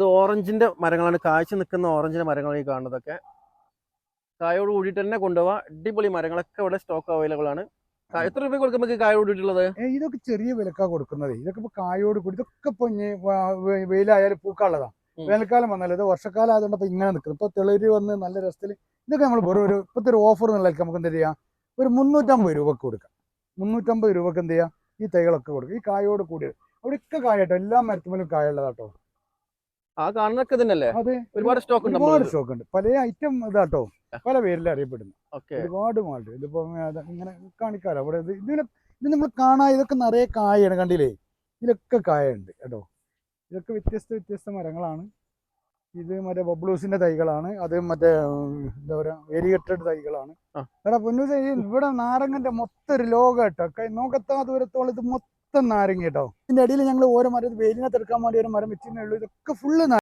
ഇത് ഓറഞ്ചിന്റെ മരങ്ങളാണ്, കാഴ്ച നിൽക്കുന്ന ഓറഞ്ചിന്റെ മരങ്ങളാണ് ഈ കാണുന്നതൊക്കെ. കായോട് കൂടിയിട്ട് തന്നെ കൊണ്ടുപോവാ. അടിപൊളി മരങ്ങളൊക്കെ ഇവിടെ സ്റ്റോക്ക് അവൈലബിൾ ആണ്. എത്ര രൂപ കൊടുക്കുമ്പോൾ കായോട് കൂടിയിട്ടുള്ളത്? ഇതൊക്കെ ചെറിയ വിലക്കാ കൊടുക്കുന്നത്. ഇതൊക്കെ ഇപ്പൊ കായോട് കൂടി, ഇതൊക്കെ ഇപ്പൊ വെയിലായാലും പൂക്കാനുള്ളതാ. വേനൽക്കാലം വന്നാലും ഇത് വർഷക്കാലം ആയതുകൊണ്ട് ഇപ്പൊ ഇങ്ങനെ നിൽക്കുന്നത്. ഇപ്പൊ തെളിര് വന്ന് നല്ല രസത്തിൽ ഇതൊക്കെ നമ്മൾ വെറും ഇപ്പോഴത്തെ ഒരു ഓഫർ എന്നുള്ളതൊക്കെ നമുക്ക് എന്ത് ചെയ്യാം, ഒരു 350 രൂപക്ക് കൊടുക്കാം. 350 രൂപക്ക് എന്ത് ചെയ്യാം, ഈ തൈകളൊക്കെ കൊടുക്കും. ഈ കായോട് കൂടി അവിടെയൊക്കെ കായട്ടോ, എല്ലാ മരത്തുമ്പോഴും കായുള്ളതാട്ടോ. ആ കാണുന്നൊക്കെ തന്നെയല്ലേ? അതെ, ഒരുപാട് സ്റ്റോക്ക് ഉണ്ട്. ഒരുപാട് സ്റ്റോക്ക് ഉണ്ട്. പല ഐറ്റം ഇതാട്ടോ, പല പേരിൽ അറിയപ്പെടുന്നു. ഒരുപാട് മാൾട്ട്. ഇതിപ്പോ ഇങ്ങനെ കാണിക്കാലോ അവിടെ. ഇത് നമ്മൾ കാണാൻ, ഇതൊക്കെ നിറയെ കായാണ്, കണ്ടില്ലേ? ഇതിലൊക്കെ കായുണ്ട് കേട്ടോ. ഇതൊക്കെ വ്യത്യസ്ത മരങ്ങളാണ്. ഇത് മറ്റേ ബബ്ലൂസിന്റെ തൈകളാണ്. അത് മറ്റേ എന്താ പറയാ, വേരിയേറ്റഡ് തൈകളാണ്. എടാ പൊന്നൂസേ, ഇവിടെ നാരങ്ങന്റെ മൊത്തം ഒരു ലോകം കേട്ടോ. നോക്കത്താ ദൂരത്തോളം ഇത് മൊത്തം നാരങ്ങ കേട്ടോ. ഇതിന്റെ അടിയിൽ ഞങ്ങൾ ഓരോ മരം വെയിലിനെ തെടുക്കാൻ വേണ്ടി ഒരു മരം വെച്ചിരുന്നേ ഉള്ളൂ. ഇതൊക്കെ ഫുള്ള്